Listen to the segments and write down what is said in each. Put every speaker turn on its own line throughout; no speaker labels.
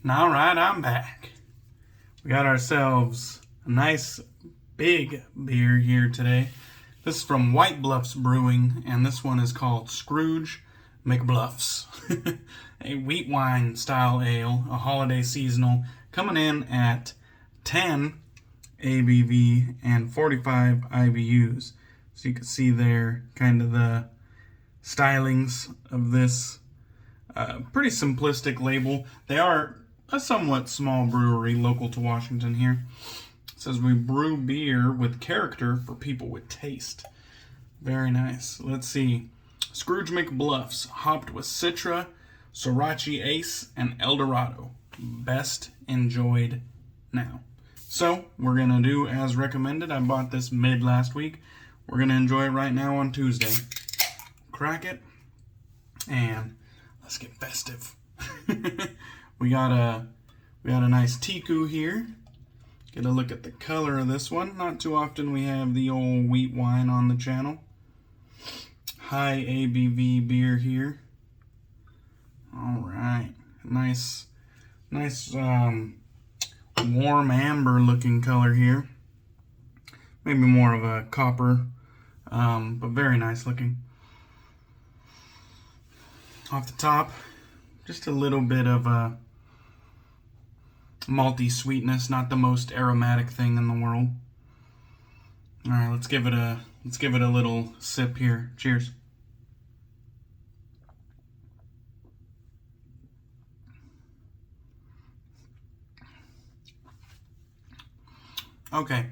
All right, I'm back. We got ourselves a nice big beer here today. This is from Bluffs Brewing, and this one is called Scrooge McBluffs. A Wheatwine style ale, a holiday seasonal, coming in at 10 ABV and 45 IBUs. So you can see there kind of the stylings of this. Pretty simplistic label. They are a somewhat small brewery local to Washington here. It says we brew beer with character for people with taste. Very nice. Let's see. Scrooge McBluffs, hopped with Citra, Sorachi Ace, and Eldorado. Best enjoyed now. So, we're going to do as recommended. I bought this mid last week. We're going to enjoy it right now on Tuesday. Crack it, and let's get festive. we got a nice Tiku here. Get a look at the color of this one. Not too often we have the old Wheatwine on the channel. High ABV beer here. All right, nice warm amber looking color here. Maybe more of a copper, but very nice looking. Off the top, just a little bit of a malty sweetness, not the most aromatic thing in the world. All right, let's give it a little sip here. Cheers. Okay.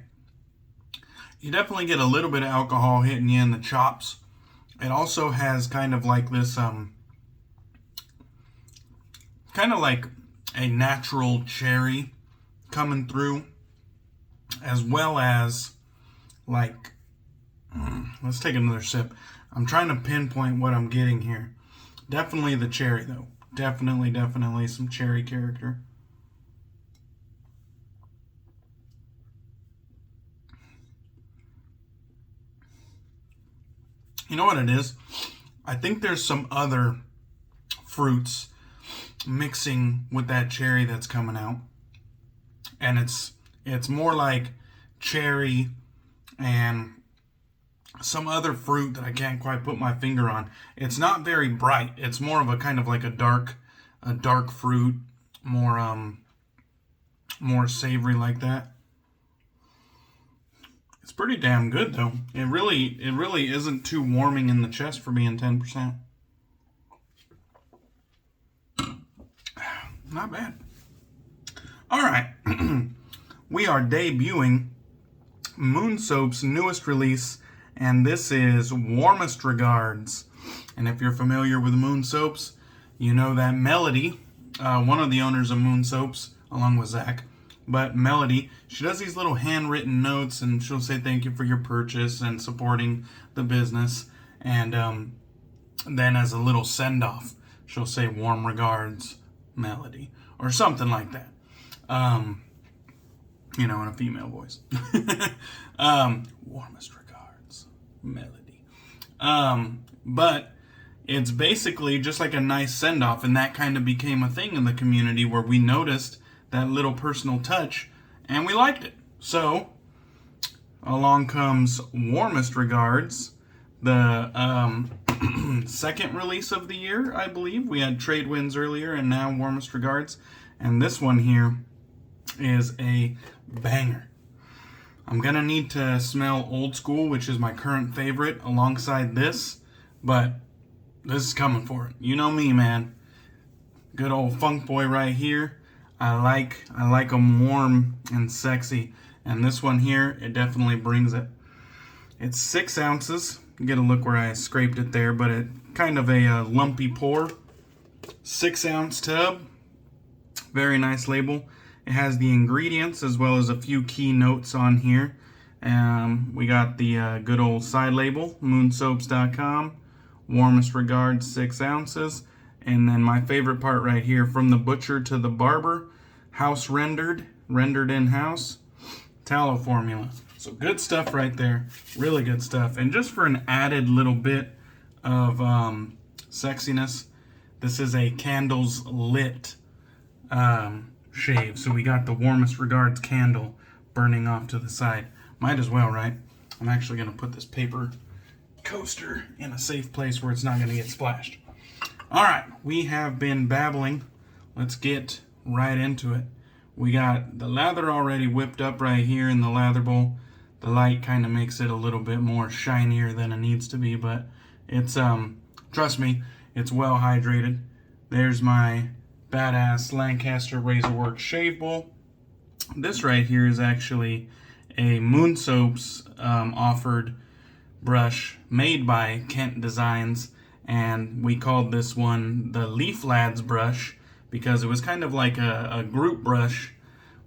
You definitely get a little bit of alcohol hitting you in the chops. It also has kind of like this kind of like a natural cherry coming through, as well as like, let's take another sip. I'm trying to pinpoint what I'm getting here. Definitely the cherry though. Definitely some cherry character. You know what it is? I think there's some other fruits mixing with that cherry that's coming out, and it's more like cherry and some other fruit that I can't quite put my finger on. It's not very bright. It's more of a kind of like a dark fruit, more savory like that. It's pretty damn good though. It really isn't too warming in the chest for being 10%. Not bad. All right. We are debuting Moon Soap's newest release, and this is Warmest Regards. And if you're familiar with Moon Soaps, you know that Melody, one of the owners of Moon Soaps, along with Zach, but Melody, she does these little handwritten notes, and she'll say thank you for your purchase and supporting the business. And then as a little send-off, she'll say warm regards, Melody, or something like that. In a female voice. Warmest regards, Melody. But it's basically just like a nice send-off, and that kind of became a thing in the community where we noticed that little personal touch, and we liked it. So, along comes Warmest Regards, the second release of the year, I believe. We had Trade Winds earlier, and now Warmest Regards. And this one here is a banger. I'm going to need to smell Old School, which is my current favorite, alongside this. But this is coming for it. You know me, man. Good old funk boy right here. I like them warm and sexy. And this one here, it definitely brings it. It's 6 ounces. You get a look where I scraped it there, but it kind of a lumpy pour. 6 ounce tub. Very nice label. It has the ingredients as well as a few key notes on here. We got the good old side label, moonsoaps.com. Warmest Regards, 6 ounces. And then my favorite part right here, from the butcher to the barber, house rendered in-house, tallow formula. So good stuff right there. Really good stuff. And just for an added little bit of sexiness, this is a candles lit shave. So we got the Warmest Regards candle burning off to the side. Might as well, right? I'm actually going to put this paper coaster in a safe place where it's not going to get splashed. Alright, we have been babbling. Let's get right into it. We got the lather already whipped up right here in the lather bowl. The light kind of makes it a little bit more shinier than it needs to be, but it's, trust me, it's well hydrated. There's my badass Lancaster Razorworks shave bowl. This right here is actually a Moon Soaps offered brush made by Kent Designs, and we called this one the Leaf Lads brush because it was kind of like a group brush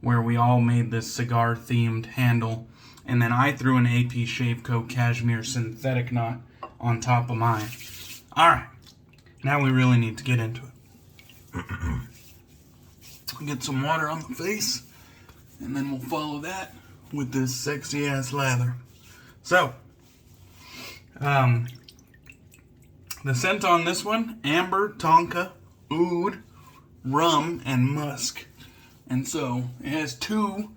where we all made this cigar themed handle, and then I threw an AP Shave Co. Cashmere synthetic knot on top of mine. Alright, now we really need to get into it. Get some water on the face, and then we'll follow that with this sexy ass lather. So, the scent on this one, amber, tonka, oud, rum, and musk. And so, it has 2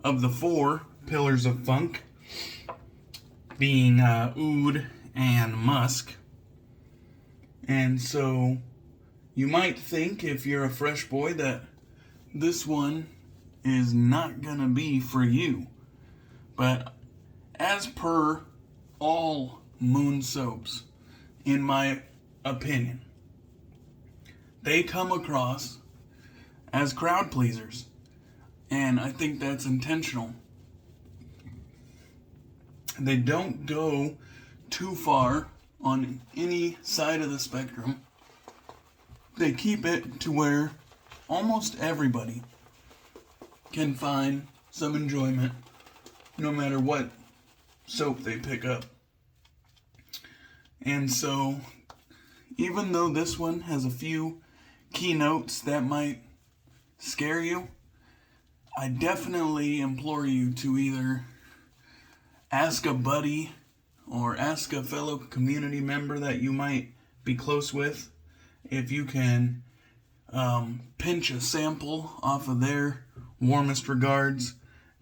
of the 4 pillars of funk, being oud and musk. And so, you might think, if you're a fresh boy, that this one is not gonna be for you. But as per all Moon Soaps, in my opinion, they come across as crowd pleasers. And I think that's intentional. They don't go too far on any side of the spectrum. They keep it to where almost everybody can find some enjoyment no matter what soap they pick up. And so, even though this one has a few keynotes that might scare you, I definitely implore you to either ask a buddy or ask a fellow community member that you might be close with if you can pinch a sample off of their Warmest Regards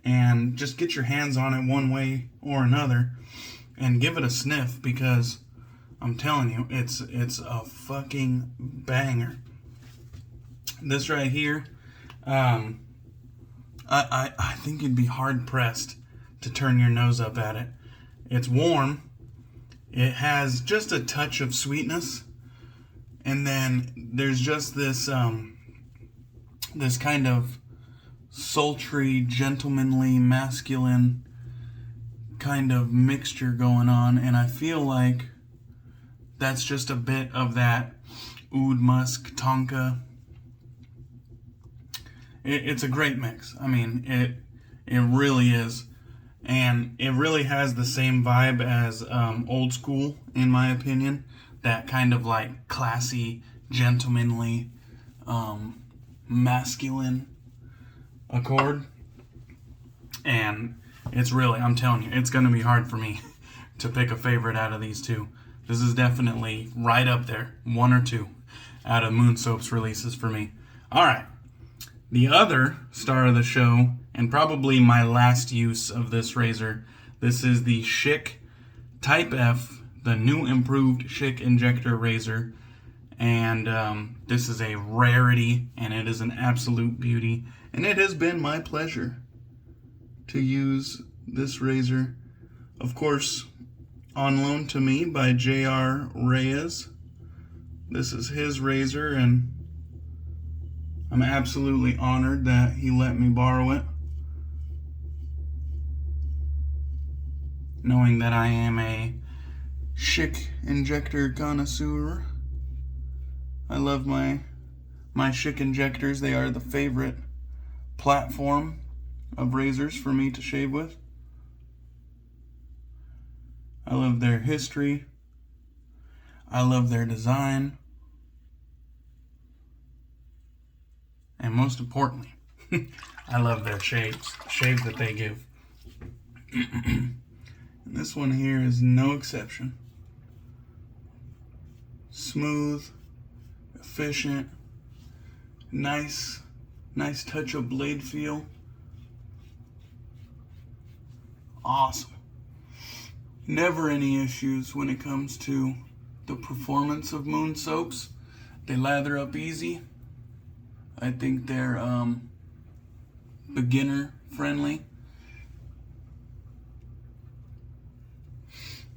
and just get your hands on it one way or another and give it a sniff, because I'm telling you, it's a fucking banger. This right here, I think you'd be hard pressed to turn your nose up at it. It's warm. It has just a touch of sweetness, and then there's just this this kind of sultry, gentlemanly, masculine kind of mixture going on, and I feel like that's just a bit of that oud, musk, tonka. It's a great mix. I mean, it really is. And it really has the same vibe as Old School, in my opinion. That kind of like classy, gentlemanly, masculine accord. And it's really, I'm telling you, it's going to be hard for me to pick a favorite out of these two. This is definitely right up there, 1 or 2 out of Moon Soap's releases for me. Alright, the other star of the show, and probably my last use of this razor, this is the Schick Type F, the new improved Schick Injector razor. And this is a rarity, and it is an absolute beauty. And it has been my pleasure to use this razor. Of course, on loan to me by J.R. Reyes. This is his razor, and I'm absolutely honored that he let me borrow it, knowing that I am a Schick Injector connoisseur. I love my Schick Injectors. They are the favorite platform of razors for me to shave with. I love their history. I love their design. And most importantly, I love their shaves. The shave that they give. And this one here is no exception. Smooth, efficient, nice, Nice touch of blade feel. Awesome. Never any issues when it comes to the performance of Moon soaps. They lather up easy. I think they're beginner friendly.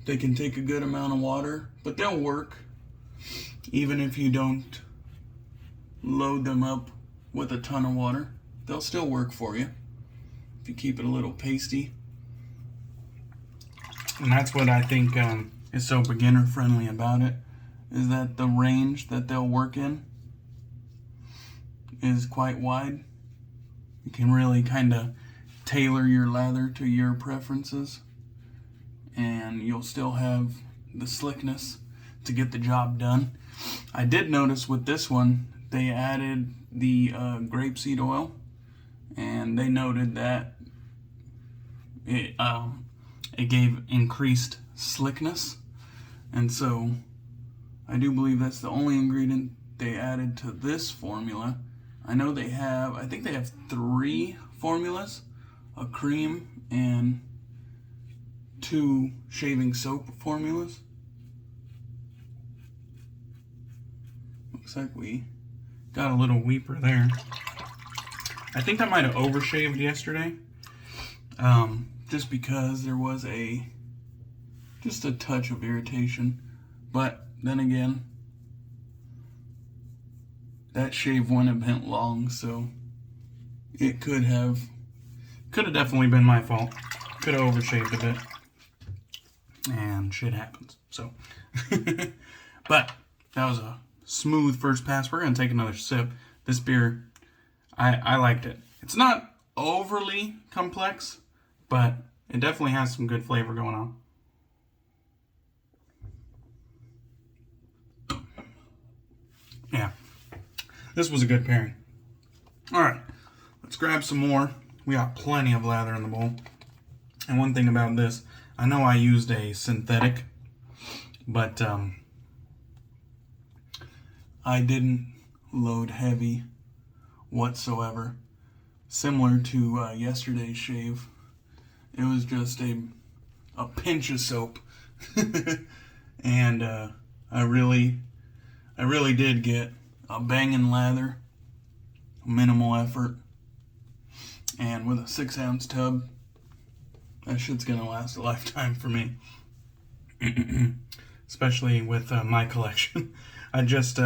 They can take a good amount of water, but they'll work even if you don't load them up with a ton of water. They'll still work for you if you keep it a little pasty. And that's what I think is so beginner friendly about it, is that the range that they'll work in is quite wide. You can really kind of tailor your lather to your preferences, and you'll still have the slickness to get the job done. I did notice with this one, they added the grapeseed oil, and they noted that it gave increased slickness. And so I do believe that's the only ingredient they added to this formula. I know they have, I think they have 3 formulas, a cream and 2 shaving soap formulas. Looks like we got a little weeper there. I think I might have overshaved yesterday, just because there was just a touch of irritation. But then again, that shave wouldn't have been long, so it could have definitely been my fault. Could have overshaved a bit, and shit happens. So, but that was a smooth first pass. We're gonna take another sip. This beer, I liked it. It's not overly complex, but it definitely has some good flavor going on. Yeah, this was a good pairing. All right, let's grab some more. We got plenty of lather in the bowl. And one thing about this, I know I used a synthetic, but I didn't load heavy whatsoever. Similar to yesterday's shave, it was just a pinch of soap, and I really did get a banging lather, minimal effort, and with a 6-ounce tub, that shit's gonna last a lifetime for me. Especially with my collection. I just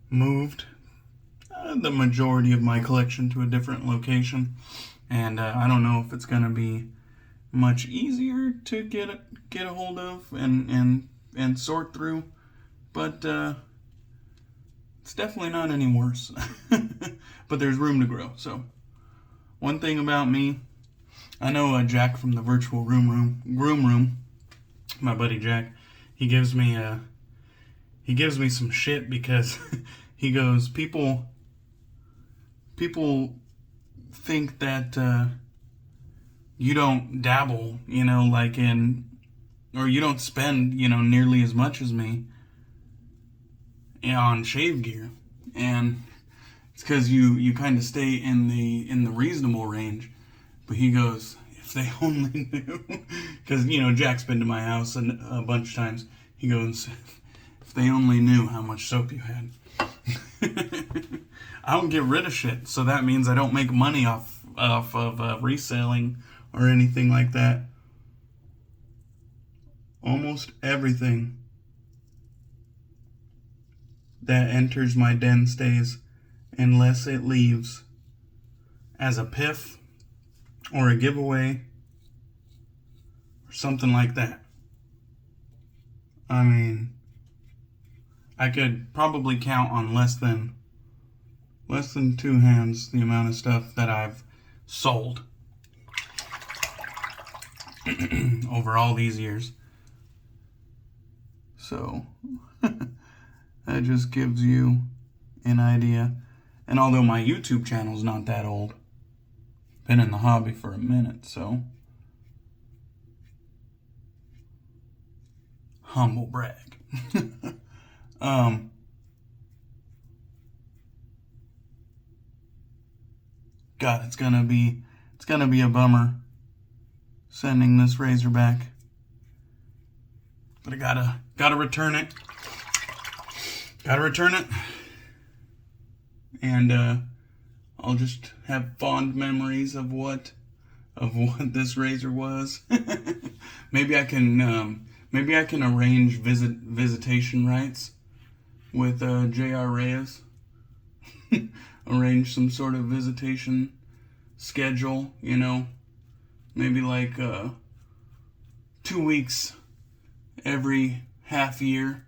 moved the majority of my collection to a different location, and I don't know if it's gonna be much easier to get a hold of and sort through, but it's definitely not any worse. But there's room to grow. So one thing about me, I know Jack from the virtual groom room, my buddy Jack, he gives me some shit because he goes, people think that you don't dabble, like or you don't spend, nearly as much as me on shave gear, and it's because you kind of stay in the reasonable range. But he goes, if they only knew, because Jack's been to my house a bunch of times. He goes, if they only knew how much soap you had. I don't get rid of shit, so that means I don't make money off of reselling or anything like that. Almost everything that enters my den stays, unless it leaves as a piff or a giveaway or something like that. I mean, I could probably count on less than 2 hands the amount of stuff that I've sold over all these years. So that just gives you an idea. And although my YouTube channel's not that old, been in the hobby for a minute, so humble brag. God, it's gonna be a bummer sending this razor back. But I gotta return it. Gotta return it. And I'll just have fond memories of what this razor was. Maybe I can arrange visitation rights with J.R. Reyes. Arrange some sort of visitation schedule, you know. Maybe like 2 weeks every half year.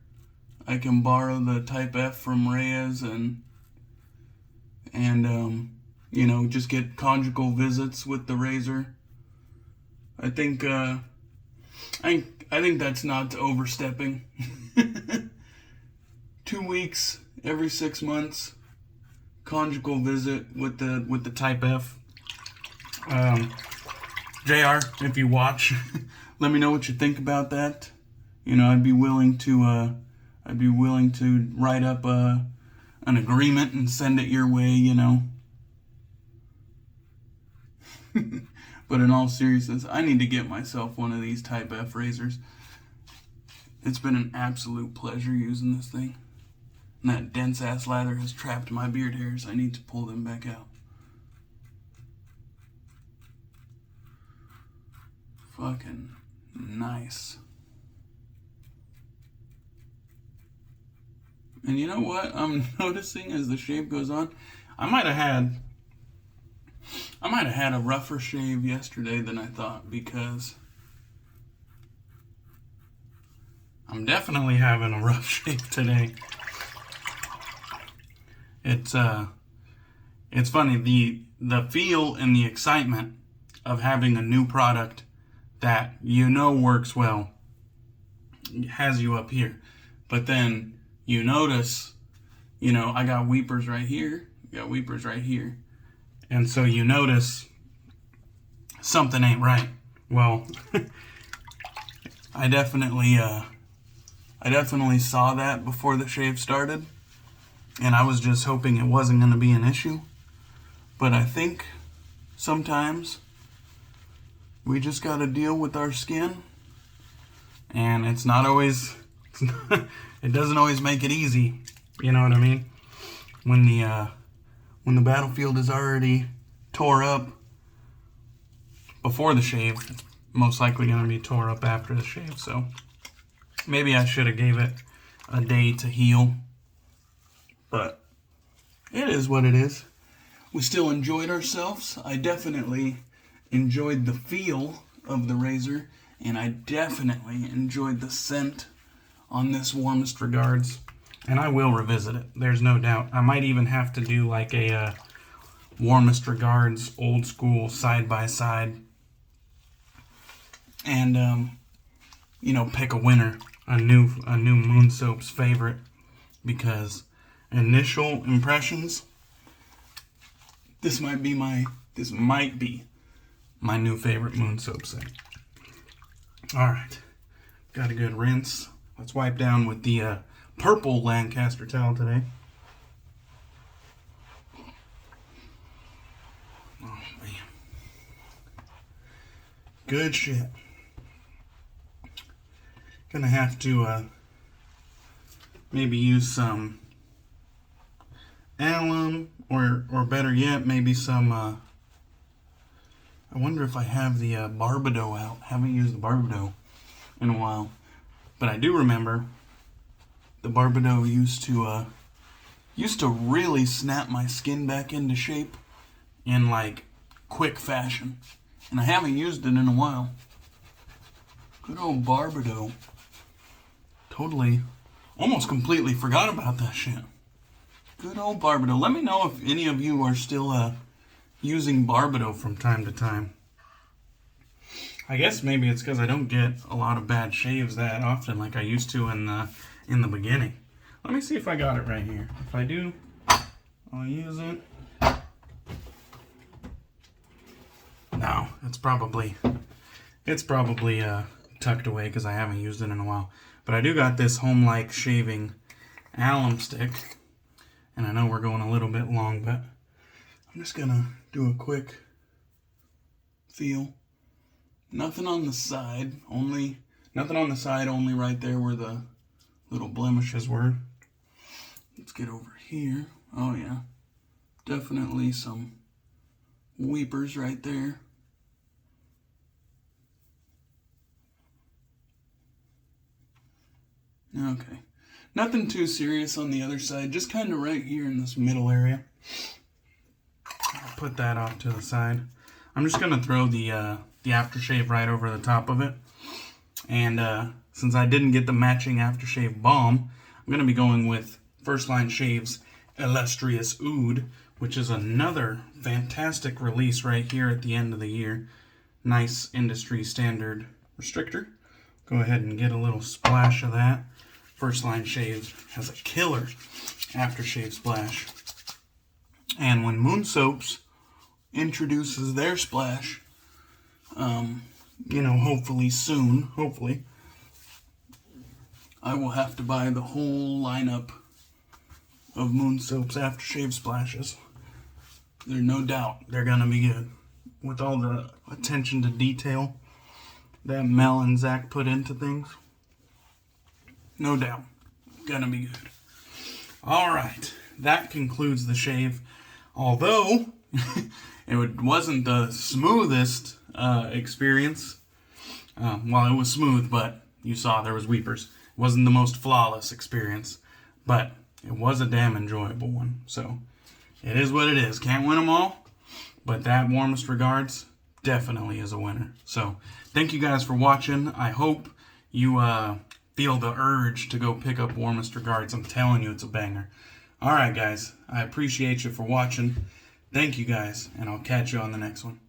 I can borrow the Type F from Reyes and you know, just get conjugal visits with the razor. I think that's not overstepping. 2 weeks every 6 months, conjugal visit with the Type F. JR, if you watch, let me know what you think about that. You know, I'd be willing to write up an agreement and send it your way, you know. But in all seriousness, I need to get myself one of these Type F razors. It's been an absolute pleasure using this thing. And that dense ass lather has trapped my beard hairs. I need to pull them back out. Fucking nice. And you know what I'm noticing as the shave goes on? I might have had a rougher shave yesterday than I thought, because I'm definitely having a rough shave today. It's funny, the feel and the excitement of having a new product that you know works well has you up here. But then you notice, you know, I got weepers right here, and so you notice something ain't right. Well, I definitely saw that before the shave started, and I was just hoping it wasn't going to be an issue. But I think sometimes we just got to deal with our skin, and it's not always, it doesn't always make it easy. You know what I mean? When the battlefield is already tore up before the shave, it's most likely going to be tore up after the shave. So maybe I should have gave it a day to heal, but it is what it is. We still enjoyed ourselves. I definitely enjoyed the feel of the razor, and I definitely enjoyed the scent on this Warmest Regards, and I will revisit it. There's no doubt. I might even have to do like a Warmest Regards old school side by side, and you know, pick a winner, a new Moon Soap's favorite, because initial impressions, this might be my new favorite Moon Soap set. Alright, got a good rinse. Let's wipe down with the purple Lancaster towel today. Oh man, good shit. Gonna have to maybe use some alum, or better yet, maybe some I wonder if I have the Barbedeaux out. Haven't used the Barbedeaux in a while, but I do remember the Barbedeaux used to really snap my skin back into shape in like quick fashion, and I haven't used it in a while. Good old Barbedeaux. Totally, almost completely forgot about that shit. Good old Barbedeaux. Let me know if any of you are still using Barbedeaux from time to time. I guess maybe it's because I don't get a lot of bad shaves that often like I used to in the beginning. Let me see if I got it right here. If I do, I'll use it. No, it's probably tucked away because I haven't used it in a while. But I do got this Homelike shaving alum stick, and I know we're going a little bit long, but I'm just gonna do a quick feel. Nothing on the side, only right there where the little blemishes were. Let's get over here. Oh yeah, definitely some weepers right there. Okay, nothing too serious on the other side, just kind of right here in this middle area. I'll put that off to the side. I'm just gonna throw the aftershave right over the top of it. And since I didn't get the matching aftershave balm, I'm gonna be going with First Line Shave's Illustrious Oud, which is another fantastic release right here at the end of the year. Nice industry standard restrictor. Go ahead and get a little splash of that. First Line Shave has a killer aftershave splash. And when Moon Soaps introduces their splash, hopefully soon, I will have to buy the whole lineup of Moon Soap's aftershave splashes. There's no doubt they're gonna be good. With all the attention to detail that Mel and Zach put into things, no doubt, gonna be good. Alright, that concludes the shave. Although, it wasn't the smoothest experience. Well, it was smooth, but you saw there was weepers. It wasn't the most flawless experience, but it was a damn enjoyable one. So, it is what it is. Can't win them all, but that Warmest Regards definitely is a winner. So, thank you guys for watching. I hope you feel the urge to go pick up Warmest Regards. I'm telling you, it's a banger. Alright guys, I appreciate you for watching. Thank you guys, and I'll catch you on the next one.